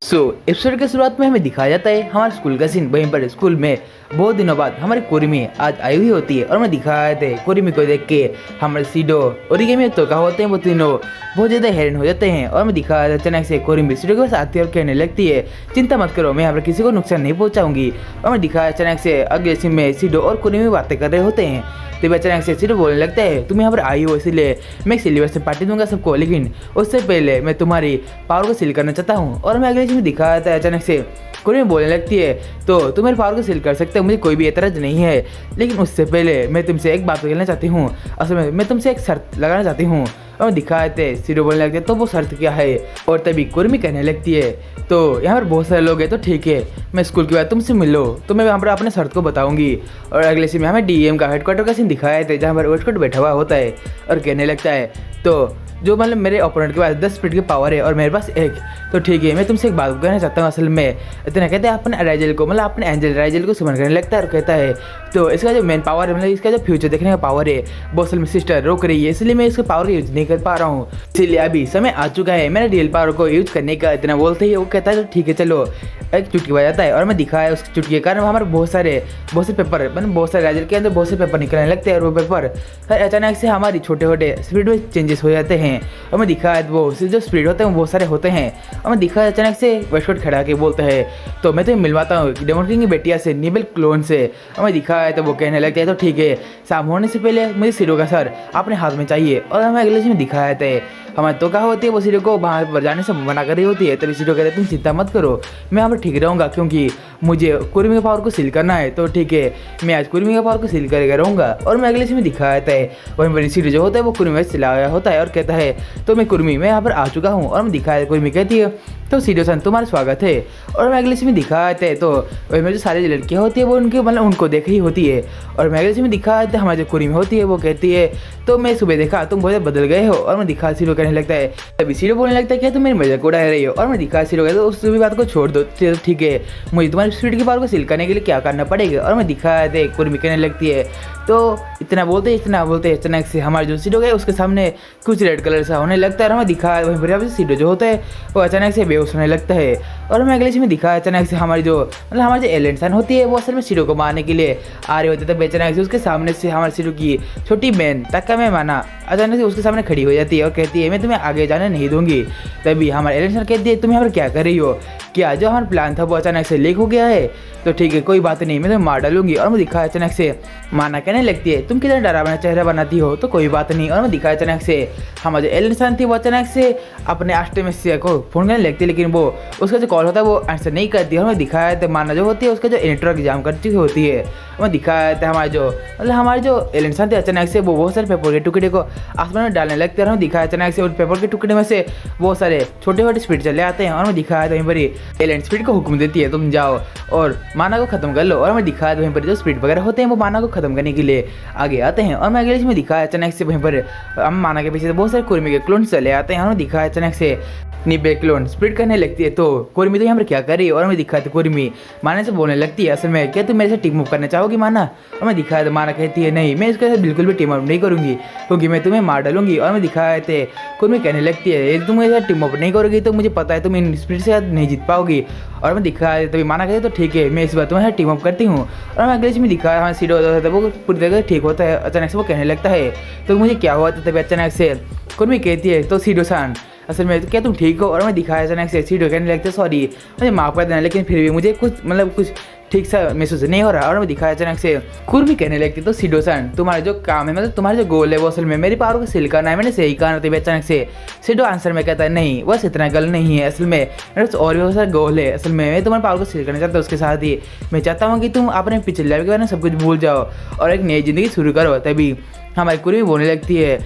Episode के शुरुआत में हमें दिखाया जाता है हमारे स्कूल का सीन। वहीं पर स्कूल में बहुत दिनों बाद हमारी कुर्मी आज आई हुई होती है और हमें दिखाया जाता है कुर्मी को देख के हमारे सीडो और में तो कहा होते हैं वो तीनों बहुत ज़्यादा हैरान हो जाते हैं। और हमें दिखाया जाता है अचानक से कुर्मी सीडो के पास आती है और कहने लगती है, चिंता मत करो, मैं यहाँ पर किसी को नुकसान नहीं पहुँचाऊंगी। और हमें दिखाया अचानक से अगले सीन में सीडो और कुर्मी बातें कर रहे होते हैं। तभी अचानक से सीडो बोलने लगता है, तुम यहाँ पर आई हो इसलिए मैं सिल्वर से पार्टी दूंगा सबको, लेकिन उससे पहले मैं तुम्हारी पावर को सील करना चाहता हूँ। और मैं अगले सीन में दिखाया था अचानक से कुर्मी बोलने लगती है, तो तुम मेरे पावर को सील कर सकते हो, मुझे कोई भी एतराज़ नहीं है, लेकिन उससे पहले मैं तुमसे एक बात कहना चाहती हूँ। असल में मैं तुमसे एक शर्त लगाना चाहती हूँ। और दिखाए थे सीडो बोलने लगते तो वो शर्त क्या है। और तभी कुर्मी कहने लगती है, तो यहाँ पर बहुत सारे लोग हैं तो ठीक है, मैं स्कूल के बाद तुमसे मिलो तो मैं यहाँ पर अपने शर्त को बताऊंगी। और अगले सीन में हमें डीएम का हेडक्वार्टर का सीन दिखाया था जहाँ पर वेस्टकोट बैठा हुआ होता है और कहने लगता है, तो जो मतलब मेरे ओपोनेंट के पास 10 स्पीड की पावर है और मेरे पास 1, तो ठीक है, मैं तुमसे एक बात कहना चाहता हूँ। असल में इतना कहते हैं अपने राइजल को, मतलब अपने एंजल राइजल को समझ करने लगता है और कहता है, तो इसका जो मेन पावर है, मतलब इसका जो फ्यूचर देखने का पावर है वो असल में सिस्टर रोक रही है, इसलिए मैं इसके पावर का यूज नहीं कर पा रहा हूँ, इसलिए अभी समय आ चुका है मेरे रियल पावर को यूज करने का। इतना बोलते ही वो कहता है, तो ठीक है चलो, एक चुटकी बजाता है और मैं दिखाया उस चुटकी के कारण हमारे बहुत से पेपर, मतलब बहुत सारे राइजल के अंदर बहुत से पेपर निकलने लगते हैं और वो पेपर अचानक से हमारी छोटे छोटे स्पीड में चेंजेस हो जाते हैं। और मैं दिखाया वो जो स्पीड होते हैं वो बहुत सारे होते हैं। और मैं दिखाया अचानक से वेस्टकोट खड़ा के बोलता है, तो मैं तुम्हें मिलवाता हूँ डेमन किंग की बेटिया से, निबल क्लोन से। और मैं दिखाया तो वो कहने लगता है, तो ठीक है, शाम होने से पहले मुझे सीडो का सर अपने हाथ में चाहिए। और हमें अगले में दिखाया था हमारे तो कहा होती है वो सीडो को वहाँ पर जाने से मना कर रही होती है। तभी सीडो कहते हैं, तुम चिंता मत करो, मैं यहाँ पर ठीक रहूँगा क्योंकि मुझे कुर्मी के पावर को सील करना है, तो ठीक है, मैं आज कुर्मी के पावर को सील करके रहूँगा। और मैं अगले में दिखाया था वहीं पर सीडो जो होता है वो कुर्मी में सिलाया होता है और कहता है, तो मैं कुर्मी मैं यहाँ पर आ चुका हूँ। और मैं दिखाया कुर्मी कहती है, तो सीडो सन तुम्हारा स्वागत है। और मैं अगले में दिखाया था तो वहीं में जो सारी लड़कियाँ होती है वो उनके मतलब उनको देख ही होती है। और मैं अगले में दिखाया था हमारी जो कुर्मी होती है वो कहती है, तो मैं सुबह देखा तुम बहुत बदल गए हो। और मैं दिखा सीडो कहने लगता है, तभी सीडो बोलने लगता है, क्या तुम मेरी मजाक उड़ा रही हो। और मैं दिखा सीडो कहता है, उस भी बात को छोड़ दो, ठीक है, मुझे तुम्हारी स्पीड की पावर को सील करने के लिए क्या करना पड़ेगा। और मैं दिखाया था कुर्मी कहने लगती है, तो इतना बोलते अचानक से हमारे जो सीडो है उसके सामने कुछ रेड कलर सा होने लगता है। और हमें दिखा वहीं पर सीडो जो होता है वो अचानक से बेहोश होने लगता है। और हमें अगले में दिखा अचानक से हमारी जो एलियन सन होती है वो असल में सीडो को मारने के लिए आ रहे होते, तब अचानक से उसके सामने से हमारे सीडो की छोटी बहन तक्का में माना अचानक से उसके सामने खड़ी हो जाती है और कहती है, मैं तुम्हें आगे जाने नहीं दूंगी। तभी हमारे एलियन सन कहती है, तुम यहाँ पर क्या कर रही हो, क्या जो हमारा प्लान था वो अचानक से लीक हो गया है, तो ठीक है कोई बात नहीं, मैं तुम्हें मार डालूंगी। और मैं दिखा अचानक से माना कहने लगती है, तुम कितना डरावना चेहरा बनाती हो, तो कोई बात नहीं। और मैं दिखा अचानक से हमारे जो एलियन सन थी वो अचानक से अपने आस्टेमिस को फोन करने लगती है, लेकिन वो उसका जो कॉल होता है वो आंसर नहीं करती है। और मैं दिखाया था माना जो होती है उसका जो नेटवर्क एग्जाम कर चुकी होती है। मैं दिखाया था हमारे जो एलियन सन थे अचानक से वो बहुत सारे पेपर के टुकड़े को आसमान में डालने लगते हैं। और हमें दिखाया अचानक से उन पेपर के टुकड़े में से बहुत सारे छोटे छोटे स्पीड चले आते हैं। और मैं दिखाया था वहीं पर एलियन स्पीड को हुक्म देती है, तुम जाओ और माना को खत्म कर लो। और मैं दिखाया वहीं पर जो स्पीड वगैरह होते हैं वो माना को खत्म करने के लिए आगे आते हैं। और मैं अगले में दिखाया अचानक से वहीं पर हम माना के पीछे बहुत सारे कुर्मी के क्लोन चले आते हैं। हमें दिखाया अचानक से निबे क्लोन स्पीड करने लगती है, तो कुर्मी तो यहाँ पर क्या कर रही है। और मैं दिखाया था कुर्मी माना से बोलने लगती है, असल में क्या तुम मेरे से टीम अप करना चाहोगी माना। और मैं दिखाया था माना कहती है, नहीं, मैं इसके साथ बिल्कुल भी टीम अप नहीं करूँगी क्योंकि मैं तुम्हें मार डालूंगी। और मैं दिखाया थे कुर्मी कहने लगती है, तुम मेरे साथ टीम अप नहीं करोगी तो मुझे पता है तुम इन स्पीड से नहीं जीत पाओगी। और मैं दिखाया तभी माना कहते, तो ठीक है, मैं इस बार तुम्हारे साथ टीम अप करती हूँ। और मैं अगले में दिखाया हमारा सीडो होता है वो पूरी तरह ठीक होता है। अचानक से वो कहने लगता है, तो मुझे क्या हुआ था। तभी अचानक से कुर्मी कहती है, तो सीडो सान असल में तो क्या तुम ठीक हो। और मैं दिखाया अचानक से सीडो कहने लगता है, सॉरी मुझे माफ़ कर देना, लेकिन फिर भी मुझे कुछ ठीक सा महसूस नहीं हो रहा। और मैं दिखाया अचानक से कुर्मी कहने लगती, तो सीडो सन तुम्हारा जो काम है, मतलब तुम्हारा जो गोल है वो असल में मेरी पावर को सील करना है, मैंने सही कहा। तभी अचानक से सीडो आंसर में कहता है, नहीं बस इतना गल नहीं है, असल में मेरा और भी बहुत सारा गोल है, असल में मैं तुम्हारे पावर को सील करना चाहता हूँ। उसके साथ ही मैं चाहता हूँ कि तुम अपने पिछले लाइफ के बारे में सब कुछ भूल जाओ और एक नई ज़िंदगी शुरू करो। तभी हमारी कुर्मी बोलने लगती है,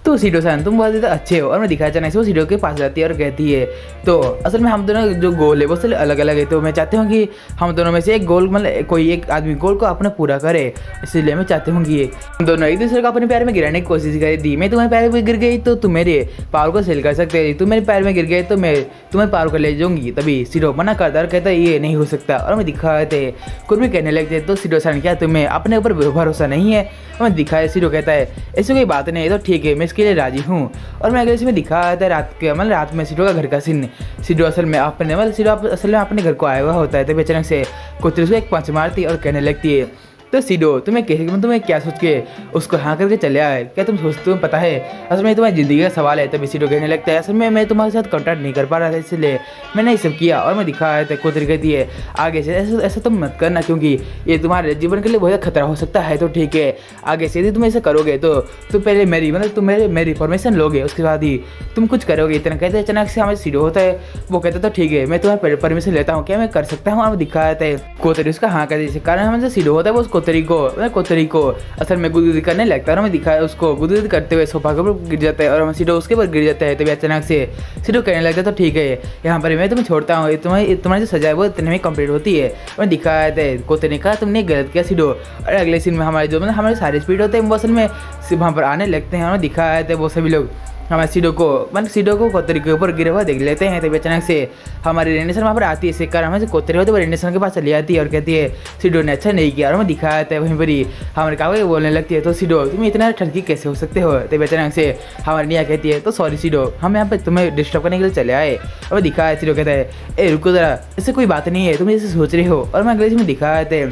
तो सीडो सन तुम बहुत ज़्यादा अच्छे हो। और मैं दिखाया अचानक से वो सीडो के पास जाती है और कहती है, तो असल में हम दोनों जो गोल है वो असल अलग अलग है, तो मैं चाहती हूँ कि हम दोनों में से एक गोल, मतलब कोई एक आदमी गोल को अपने पूरा करे, इसलिए मैं चाहती हूँ कि हम दोनों एक दूसरे को अपने पैर में गिराने की कोशिश कर दी। मैं तुम्हारे पैर में गिर गई तो तुम मेरे पावर को सेल कर सकते, तुम मेरे पैर में गिर गए तो मैं तुम्हें पावर को ले जाऊँगी। तभी सीडो मना करता और कहता है, ये नहीं हो सकता। और मैं दिखाते कुर्मी कहने लगते, तो सीडो सन क्या तुम्हें अपने ऊपर भरोसा नहीं है। और मैं दिखाया सीडो कहता है ऐसी कोई बात नहीं है, तो ठीक है मैं इसके लिए राजी हूँ। और मैं अगले सीन में दिखाया था रात में सीडो का घर का सीन। सीडो असल में अपने घर को आया हुआ होता है, तभी अचानक से कोतरी उसको एक पंच मारती है और कहने लगती है, तो सीडो तुम्हें क्या सोच के उसको हाँ करके चले आए, क्या तुम्हें पता है असल में तुम्हारी ज़िंदगी का सवाल है। तभी सीडो कहने लगता है, असल में मैं तुम्हारे साथ कॉन्टैक्ट नहीं कर पा रहा था, इसलिए मैंने ये सब किया और मैं दिखाया था। कोतरी कहती है, आगे से ऐसा तुम मत करना, क्योंकि ये तुम्हारे जीवन के लिए बहुत खतरा हो सकता है। तो ठीक है, आगे से यदि तुम ऐसा करोगे तो तुम पहले मेरी परमिशन लोगे, उसके बाद ही तुम कुछ करोगे। इतना कहते अचानक से हमारे सीडो होता है, वो कहता तो ठीक है मैं तुम्हारी परमिशन लेता हूँ, क्या मैं कर सकता हूँ। और दिखाया था कोतरी उसका हाँ कर दी। कारण हमारे सीडो होता है वो कोतरी को असल में गुदगुदी करने लगता है और हमें दिखाया उसको गुदगुदी करते हुए सोफा के ऊपर गिर जाता है और हम सीडो उसके ऊपर गिर जाता है। तभी अचानक से सीडो कहने लगता है, तो ठीक है यहाँ पर मैं तुम्हें छोड़ता हूँ, तुम्हारी जो सजा है वो इतने में कंप्लीट होती है। और दिखाया था कोतरी ने कहा तुमने गलत किया सीडो। और अगले सीन में हमारे सारे स्पीड होते हैं वो असल में वहाँ पर आने लगते हैं। हमें दिखाया था वो सभी लोग हमारे सीडो को कोतरी के ऊपर गिरा हुआ देख लेते हैं। तभी अचानक से हमारी रेनेसन वहाँ पर आती है, इसी कारण हमें कोतरी होते वो रेनेसन के पास चली आती है और कहती है सीडो ने अच्छा नहीं किया। और हमें दिखाया था वहीं पर ही हमारे कागज बोलने लगती है, तो सीडो तुम इतना ठगी कैसे हो सकते हो। तभी अचानक से हमारी निया कहती है, तो सॉरी सीडो हम यहाँ पर तुम्हें डिस्टर्ब करने के लिए चले आए। और दिखाया सीडो कहता है, ए रुको जरा, इससे कोई बात नहीं है, तुम जैसे सोच रही हो। और मैं अगले में दिखाया थे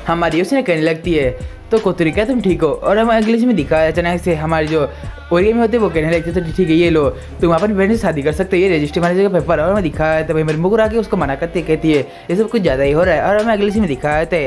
हमारी उसने कहने लगती है, तो कोतरी क्या तुम ठीक हो। और हम अगले में दिखाया अचानक से हमारी जो ओरिया में होते वो कहने लगते, तो ठीक है ये लो तुम अपनी बहन से शादी कर सकते हो, ये रजिस्ट्री मैनेजर का पेपर। और मैं दिखाया था भाई मेरे मुकुर आके उसको मना करती है, कहती है ये सब कुछ ज़्यादा ही हो रहा है। और हमें अगले में दिखाया था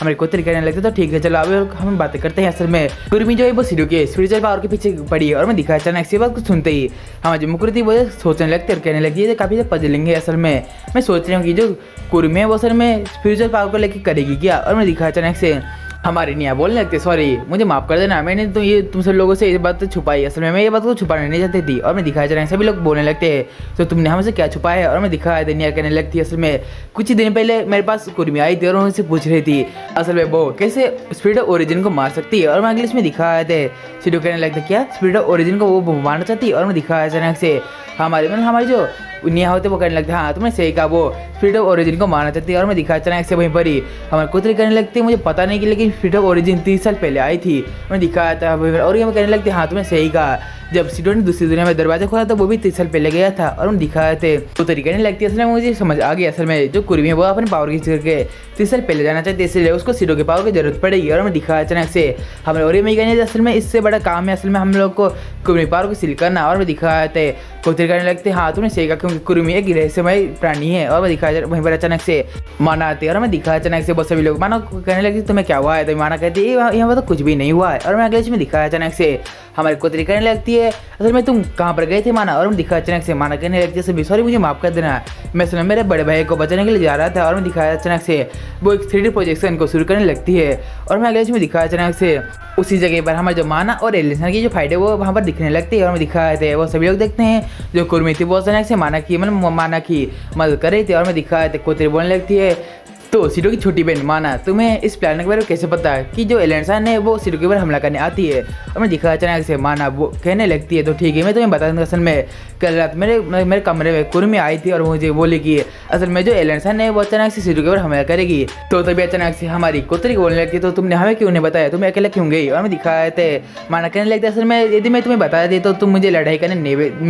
हमारे कोतरी कहने लगते, तो ठीक है चलो अब हम बातें करते हैं। असल में कुर्मी जो है वो सीडो के स्पिरिचुअल पावर के पीछे पड़ी है। और मैं दिखाया अचानक से बात कुछ सुनते ही हमारी जो मुकुर थी वो सोचने लगते और कहने लगी, ये काफ़ी पजलिंग है। असल में मैं सोच रही हूँ कि जो कुर्मी है वो असल में स्पिरिचुअल पावर को लेकर करेगी क्या। और मैं दिखाया अचानक से हमारी निया बोलने लगते, सॉरी मुझे माफ़ कर देना, मैंने तो ये तुम सब लोगों से ये बात तो छुपाई, असल में मैं ये बात को छुपाना नहीं चाहती थी। और मैं दिखाया जा रहा है सभी लोग बोलने लगते हैं, तो तुमने हमसे क्या छुपाया है। और मैं दिखाया निया कहने लगती है, असल में कुछ ही दिन पहले मेरे पास कुर्मी आई थी और उनसे पूछ रही थी असल में वो कैसे स्पिरिट ऑफ ओरिजिन को मार सकती है। और मैं अगले इसमें दिखाया थे सीडो कहने लगता क्या स्पिरिट ऑफ ओरिजिन को वो मारना चाहती है। और मैं दिखाया अचानक से हमारी जो निया होते वो कहने लगते हैं, हाँ तुमने सही कहा, वो स्पिरिट ऑफ ओरिजिन को मारना चाहती है। और मैं दिखाया अचानक से वहीं पर ही हमारे कोतरी कहने लगते हैं, मुझे पता नहीं कि लेकिन स्पिरिट ऑफ ओरिजिन 30 साल पहले आई थी। मैं दिखाया था और ये कहने लगते हाँ तुमने सही कहा, जब सीडो ने दूसरी दुनिया में दरवाजा खोला था वो भी 30 साल पहले गया था। और हम दिखाए थे कोतरी कहने लगती है, असल में मुझे समझ आ गया, असल में जो कुर्मी है वो अपने पावर की करके 30 साल पहले जाना चाहती है, इसलिए उसको सीडो के पावर की जरूरत पड़ेगी। और हमें दिखाया अचानक से हमारे और में कहने असल में इससे बड़ा काम है असल में हम लोग को कुर्मी पावर को सील करना। और मैं दिखाया थे कोतरी कहने लगते हाँ तुमने सही कहा, क्योंकि कुर्मी एक रहस्यमय प्राणी है। और मैं दिखाया वहीं पर अचानक से माना आती है और मैं दिखाया अचानक से बहुत सभी लोग माना कहने लगे तुम्हें क्या हुआ है। तो माना कहती है यहाँ पर तो कुछ भी नहीं हुआ है। और मैं अगले में दिखाया अचानक से हमारी कोतरी कहने लगती है, असल में तुम कहाँ पर गए थे माना। और मैं दिखाया अचानक से माना कहने लगती है, सभी सॉरी मुझे माफ़ कर देना, मैं असल में मेरे बड़े भाई को बचाने के लिए जा रहा था। और मैं दिखाया अचानक से वो एक 3D प्रोजेक्शन को शुरू करने लगती है। और मैं अगले में दिखाया अचानक से उसी जगह पर हमारे जो माना और एलिसन की जो फाइट है वो वहाँ पर दिखने लगती है। और मैं दिखाए थे वो सभी लोग देखते हैं जो कुर्मी थी वो अचानक से माना की मदद कर रही थी। और मैं दिखाए थे कोतरी बोलने लगती है, तो सीडो की छोटी बहन माना तुम्हें इस प्लान के बारे में कैसे पता है कि जो एलियंसन है वो सीडो के ऊपर हमला करने आती है। और मैं दिखा अचानक से माना वो कहने लगती है, तो ठीक है मैं तुम्हें बता दूँगा, असल में कल रात मेरे कमरे में कुर्मी आई थी और मुझे बोली कि असल में जो एलियंसन है वो अचानक से सीडो के ऊपर हमला करेगी। तो तभी अचानक से हमारी कोतरी को बोलने लगती है, तो तुमने हमें क्यों नहीं बताया, तुम्हें अकेला क्यों गई। और मैं दिखाए थे माना कहने लगती है, असल में यदि मैं तुम्हें बता दी तो तुम मुझे लड़ाई करने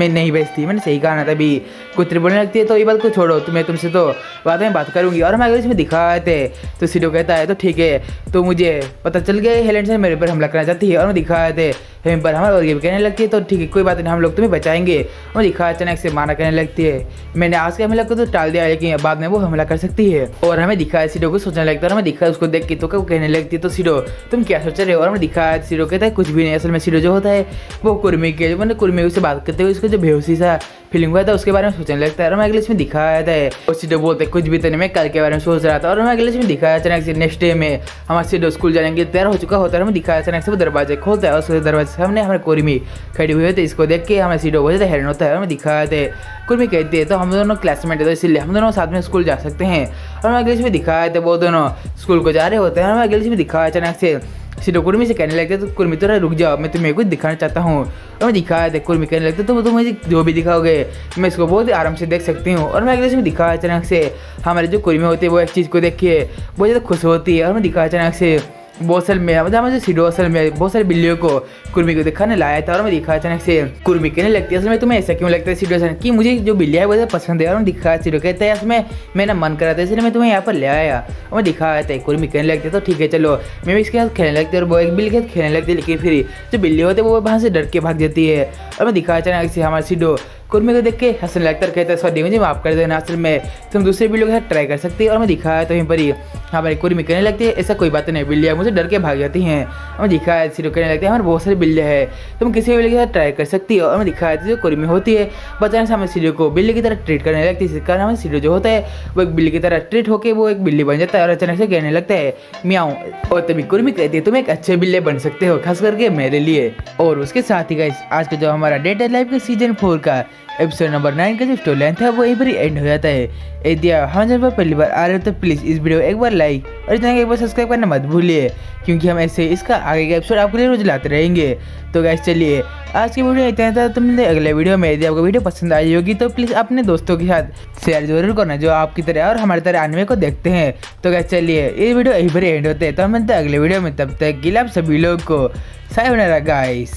नहीं भेजती, मैंने सही कहा ना। तभी कोतरी बोलने लगती है, तो ये बात को छोड़ो, तुम्हें तुमसे तो बाद में बात करूँगी। और मैं अगर इसमें दिखाए थे तो सीडो कहता है, तो ठीक है तो मुझे पता चल गया एलियंसन मेरे पर हमला करना चाहती है। और मैं दिखाए थे वहीं पर हमारे और ये भी कहने लगती है, तो ठीक है कोई बात नहीं हम लोग तुम्हें बचाएंगे। और दिखाया अचानक से माना कहने लगती है, मैंने आज के हमला को तो टाल दिया लेकिन बाद में वो हमला कर सकती है। और हमें दिखाया सीडो को सोचने लगता है और हमें दिखाया उसको देख के तो कहने लगती है, तो सीडो तुम क्या सोच रहे हो। और हमें दिखाया सीडो कहता है कुछ भी नहीं, असल में सीडो जो होता है वो कुर्मी के मैंने कुर्मी से बात करते हुए उसको जो बेहोशी सा फीलिंग हुआ था उसके बारे में सोचने लगता है। और मैं अगले इसमें दिखाया था और सीडो बोलते कुछ भी तो नहीं, मैं कल के बारे में सोच रहा था। और मैं अगले इसमें दिखाया अचानक से नेक्स्ट डे में हमारे सीडो स्कूल जाने के लिए तैयार हो चुका होता है। हमें दिखाया अचानक से वो दरवाजे खोलता है और उस दरवाजे सामने हमारे कुर्मी खड़ी हुई होती है, इसको देख के हमें सीडो बहुत ज़्यादा हैरान होता है। और मैं दिखाया थे कुर्मी कहती है, तो हम दोनों क्लासमेट है तो इसलिए हम दोनों साथ में स्कूल जा सकते हैं। और मैं अगले इसमें दिखाया था वो दोनों स्कूल को जा रहे होते हैं। और मैं अगले इसमें दिखाया अचानक से सीडो कुर्मी से कहने लगते, तो कुर्मी तो रुक जाओ मैं तुम्हें कुछ दिखाना चाहता हूँ। और मैं दिखाया था कुर्मी कहने लगते, तो तुम मुझे जो भी दिखाओगे मैं इसको बहुत ही आराम से देख सकती हूँ। और मैं अगले इसमें दिखाया अचानक से हमारे जो कुर्मी होती है वो एक चीज़ को देख के बहुत ज़्यादा खुश होती है। और मैं दिखाया अचानक से वो असल में मतलब मुझे सीडो असल में बहुत सारी बिल्लियों को कुर्मी को दिखाने लाया था और मैं दिखाया अचानक से कुर्मी कहने लगती है असल में तुम्हें ऐसा क्यों लगता है सीडो कि मुझे जो बिल्लियाँ है वो पसंद है। और मैं दिखाया सीडो कहता है इसमें मेरा मन करा था इसलिए मैं तुम्हें यहाँ पर ले आया। और मैं दिखाया था कुर्मी कहने लगती है तो ठीक है चलो मैं भी इसके साथ खेलने लगती है और वो एक बिल्ली के साथ खेलने लगती है। लेकिन फिर जो बिल्ली होती है वो वहाँ से डर के भाग जाती है। और मैं दिखाया अचानक से हमारा सीडो कुर्मी को देख के हंसने लगता है, कहता है सॉरी मुझे माफ़ कर देना, असल में तुम दूसरे बिल्लियों के साथ ट्राई कर सकती है। और मैं दिखाया तो यहीं पर ही हमारी कुर्मी कहने लगती है ऐसा कोई बात नहीं, बिल्लियाँ मुझे डर के भाग जाती हैं। और मैं दिखाया सीडो कहने लगती है हमारे बहुत सारी बिल्लियाँ हैं तुम किसी बिल्ली के साथ ट्राई कर सकती हो। और मैं दिखाया जो कुर्मी होती है बचाने से हमारे सीडो को बिल्ली की तरह ट्रीट करने लगती है। इस कारण हमारे सीडो जो होता है वो एक बिल्ली की तरह ट्रीट होकर वो एक बिल्ली बन जाता है और अचानक से कहने लगता है म्याऊं। और तभी कुर्मी कहती है तुम एक अच्छे बिल्ले बन सकते हो खास करके मेरे लिए। और उसके साथ ही गाइस आज का जो हमारा डेट लाइफ के सीजन 4 का एपिसोड नंबर 9 का जो स्टोरी लाइन था वो यहीं पर ही एंड हो जाता है। यदि आप हमारे चैनल पर पहली बार आ रहे हो तो प्लीज़ इस वीडियो एक बार लाइक और चैनल को एक बार सब्सक्राइब करना मत भूलिए क्योंकि हम ऐसे इसका आगे का एपिसोड आपके लिए रोज लाते रहेंगे। तो गाइस चलिए आज की वीडियो इतना था, तो मिलते हैं अगले वीडियो में। यदि आपको वीडियो पसंद आई होगी तो प्लीज़ अपने दोस्तों के साथ शेयर जरूर करना जो आपकी तरह और हमारी तरह एनिमे को देखते हैं। तो गाइस चलिए ये वीडियो यहीं पर एंड होते हैं, तो हम मिलते हैं अगले वीडियो में। तब तक के लिए आप सभी लोग को सायोनारा गाइस।